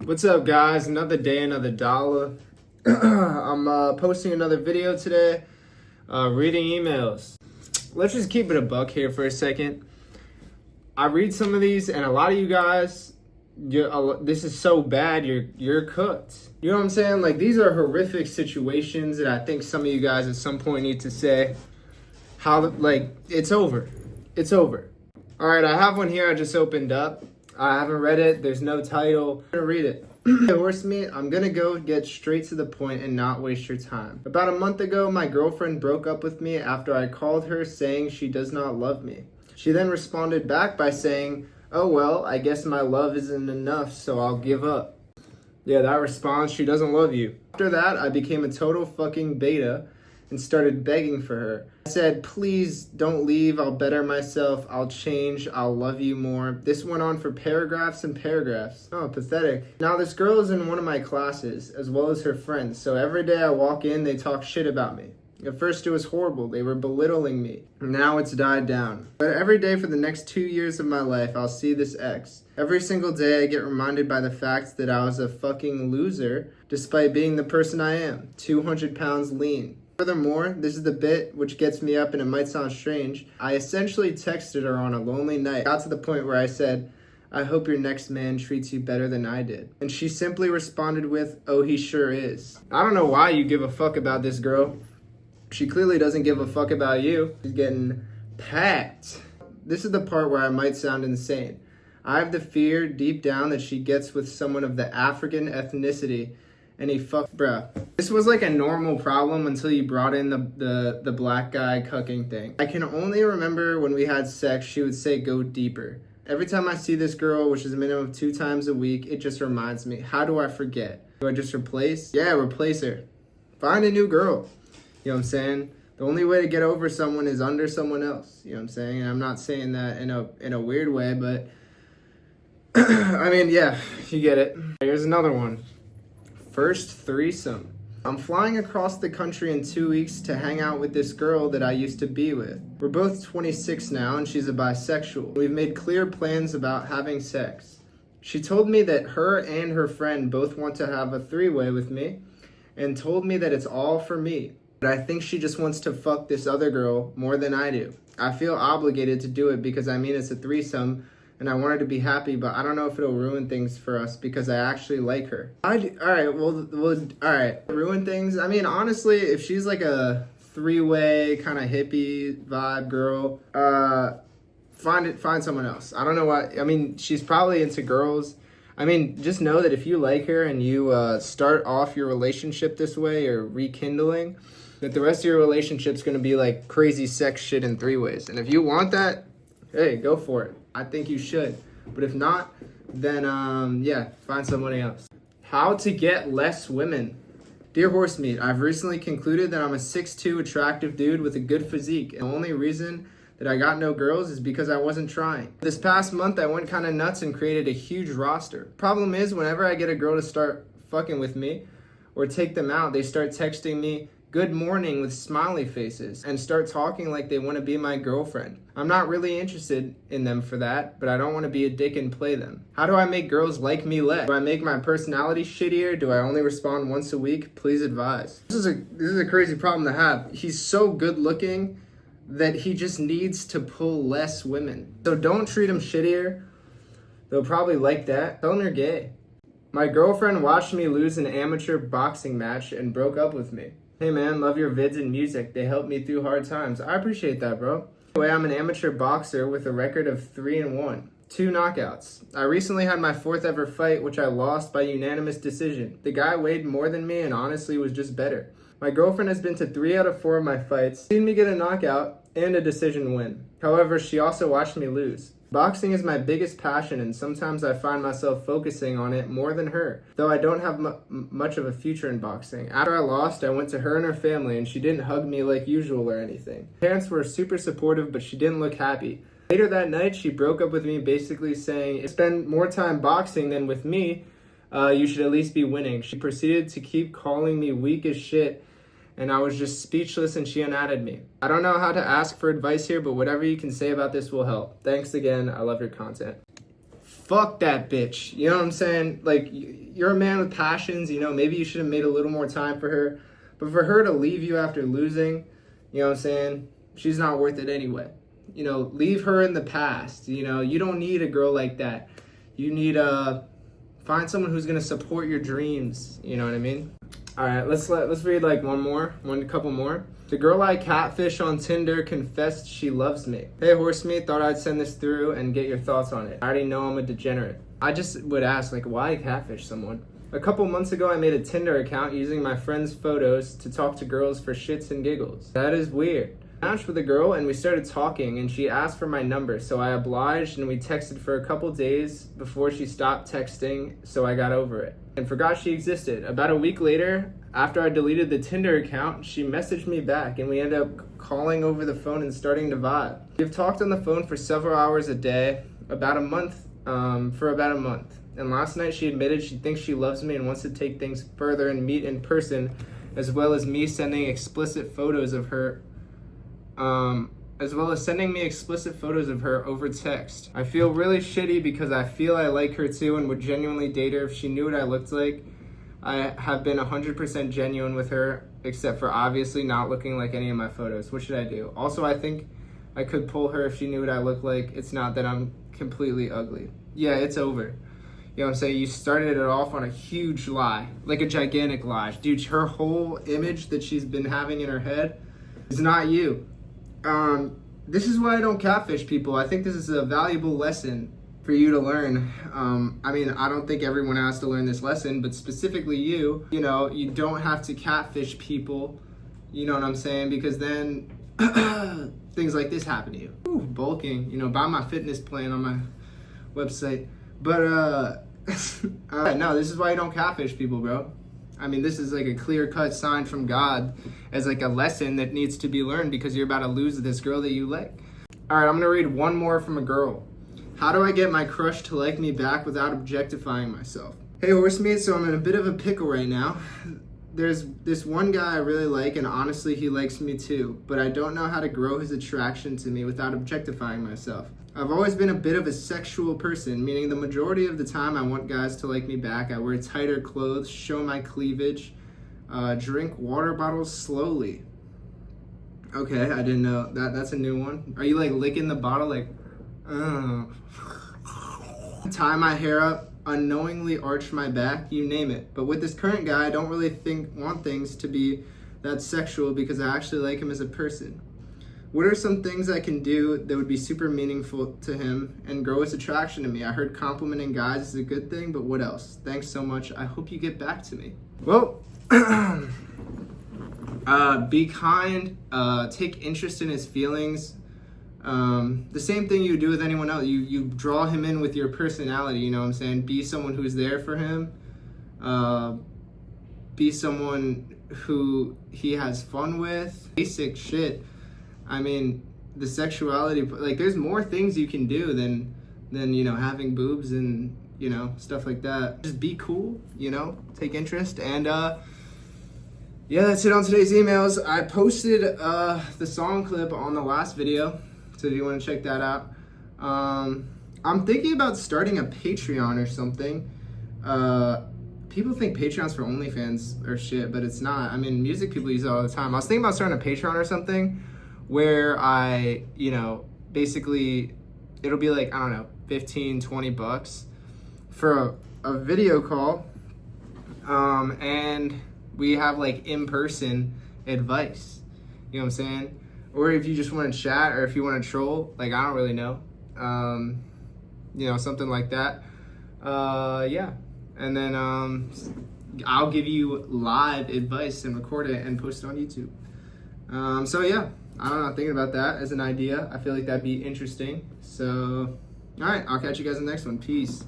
What's up, guys? Another day, another dollar. I'm posting another video today, reading emails. Let's just keep it a buck here for a second. I read some of these, and a lot of you guys, this is so bad, you're cooked. You know what I'm saying? Like, these are horrific situations that I think some of you guys at some point need to say, it's over. It's over. All right, I have one here I just opened up. I haven't read it. There's no title. I'm gonna read it. Hey, Horsemeet, I'm gonna go get straight to the point and not waste your time. About a month ago, my girlfriend broke up with me after I called her saying she does not love me. She then responded back by saying, "Oh well, I guess my love isn't enough, so I'll give up." Yeah, that response, she doesn't love you. After that, I became a total fucking beta and started begging for her. I said, "Please don't leave, I'll better myself, I'll change, I'll love you more." This went on for paragraphs and paragraphs. Oh, pathetic. Now this girl is in one of my classes, as well as her friends, so every day I walk in, they talk shit about me. At first it was horrible, they were belittling me. Now it's died down. But every day for the next 2 years of my life, I'll see this ex. Every single day I get reminded by the fact that I was a fucking loser, despite being the person I am, 200 pounds lean. Furthermore, this is the bit which gets me up and it might sound strange. I essentially texted her on a lonely night. Got to the point where I said, "I hope your next man treats you better than I did." And she simply responded with, "Oh, he sure is." I don't know why you give a fuck about this girl. She clearly doesn't give a fuck about you. She's getting packed. This is the part where I might sound insane. I have the fear deep down that she gets with someone of the African ethnicity and he fucked, bruh. This was like a normal problem until you brought in the black guy cucking thing. I can only remember when we had sex, she would say, "Go deeper." Every time I see this girl, which is a minimum of 2 times a week, it just reminds me, how do I forget? Do I just replace? Yeah, replace her. Find a new girl. You know what I'm saying? The only way to get over someone is under someone else. You know what I'm saying? And I'm not saying that in a weird way, but I mean, yeah, you get it. Here's another one. First threesome. I'm flying across the country in 2 weeks to hang out with this girl that I used to be with. We're both 26 now and she's a bisexual. We've made clear plans about having sex. She told me that her and her friend both want to have a three-way with me and told me that it's all for me. But I think she just wants to fuck this other girl more than I do. I feel obligated to do it because it's a threesome and I want her to be happy, but I don't know if it'll ruin things for us because I actually like her. Alright, ruin things? I mean, honestly, if she's like a three-way kind of hippie vibe girl, find someone else. I don't know why. I mean, she's probably into girls. I mean, just know that if you like her and you start off your relationship this way or rekindling, that the rest of your relationship's gonna be like crazy sex shit in 3-ways. And if you want that, hey, go for it. I think you should. But if not, then find somebody else. How to get less women. Dear Horsemeet, I've recently concluded that I'm a 6'2" attractive dude with a good physique. And the only reason that I got no girls is because I wasn't trying. This past month, I went kind of nuts and created a huge roster. Problem is, whenever I get a girl to start fucking with me or take them out, they start texting me "good morning" with smiley faces and start talking like they want to be my girlfriend. I'm not really interested in them for that, but I don't want to be a dick and play them. How do I make girls like me less? Do I make my personality shittier? Do I only respond once a week? Please advise. This is a crazy problem to have. He's so good looking that he just needs to pull less women. So don't treat him shittier. They'll probably like that. Tell him you're gay. My girlfriend watched me lose an amateur boxing match and broke up with me. Hey man, love your vids and music. They help me through hard times. I appreciate that, bro. Anyway, I'm an amateur boxer with a record of 3-1. 2 knockouts. I recently had my 4th ever fight, which I lost by unanimous decision. The guy weighed more than me and honestly was just better. My girlfriend has been to 3 out of 4 of my fights, seen me get a knockout and a decision win. However, she also watched me lose. Boxing is my biggest passion and sometimes I find myself focusing on it more than her, though I don't have much of a future in boxing. After I lost, I went to her and her family and she didn't hug me like usual or anything. Parents were super supportive, but she didn't look happy. Later that night, she broke up with me basically saying, "If you spend more time boxing than with me, you should at least be winning." She proceeded to keep calling me weak as shit and I was just speechless and she unadded me. I don't know how to ask for advice here, but whatever you can say about this will help. Thanks again. I love your content. fuck that bitch. You know what I'm saying? Like, you're a man with passions, you know, maybe you should have made a little more time for her. But for her to leave you after losing, you know what I'm saying? She's not worth it anyway. You know, leave her in the past. You know, you don't need a girl like that. You need find someone who's gonna support your dreams. You know what I mean? All right, let's read like one couple more. The girl I catfish on Tinder confessed she loves me. Hey Horsemeet, thought I'd send this through and get your thoughts on it. I already know I'm a degenerate. I just would ask, like, why catfish someone? A couple months ago, I made a Tinder account using my friend's photos to talk to girls for shits and giggles. That is weird. I matched with a girl and we started talking and she asked for my number, so I obliged and we texted for a couple days before she stopped texting, so I got over it and forgot she existed. About a week later, after I deleted the Tinder account, she messaged me back and we ended up calling over the phone and starting to vibe. We've talked on the phone for several hours a day, for about a month. And last night she admitted she thinks she loves me and wants to take things further and meet in person, as well as me sending explicit photos of her over text. I feel really shitty because I feel I like her too and would genuinely date her if she knew what I looked like. I have been 100% genuine with her, except for obviously not looking like any of my photos. What should I do? Also, I think I could pull her if she knew what I look like. It's not that I'm completely ugly. Yeah, it's over. You know what I'm saying? You started it off on a huge lie, like a gigantic lie. Dude, her whole image that she's been having in her head is not you. This is why I don't catfish people. I think this is a valuable lesson for you to learn. I mean, I don't think everyone has to learn this lesson, but specifically you know, you don't have to catfish people, you know what I'm saying? Because then things like this happen to you. Ooh, bulking, you know, buy my fitness plan on my website. But, no, this is why you don't catfish people, bro. I mean, this is like a clear-cut sign from God as like a lesson that needs to be learned because you're about to lose this girl that you like. All right, I'm gonna read one more from a girl. How do I get my crush to like me back without objectifying myself? Hey, Horsemeet, so I'm in a bit of a pickle right now. There's this one guy I really like, and honestly, he likes me too, but I don't know how to grow his attraction to me without objectifying myself. I've always been a bit of a sexual person, meaning the majority of the time I want guys to like me back. I wear tighter clothes, show my cleavage, drink water bottles slowly. Okay, I didn't know that. That's a new one. Are you like licking the bottle like, tie my hair up, unknowingly arch my back, you name it. But with this current guy, I don't really want things to be that sexual because I actually like him as a person. What are some things I can do that would be super meaningful to him and grow his attraction to me? I heard complimenting guys is a good thing, but what else? Thanks so much. I hope you get back to me. Well, be kind, take interest in his feelings. The same thing you do with anyone else. You draw him in with your personality, you know what I'm saying? Be someone who's there for him. Be someone who he has fun with. Basic shit. I mean, the sexuality, like, there's more things you can do than you know, having boobs and, you know, stuff like that. Just be cool, you know, take interest. And, yeah, that's it on today's emails. I posted the song clip on the last video, so if you want to check that out. I'm thinking about starting a Patreon or something. People think Patreon's for OnlyFans or shit, but it's not. I mean, music people use it all the time. I was thinking about starting a Patreon or something where I, you know, basically it'll be like, I don't know, 15, 20 bucks for a video call. And we have like in-person advice, you know what I'm saying? Or if you just want to chat or if you want to troll, like, I don't really know. You know, something like that. Yeah. And then I'll give you live advice and record it and post it on YouTube. So yeah, I don't know, thinking about that as an idea. I feel like that'd be interesting. So, all right, I'll catch you guys in the next one. Peace.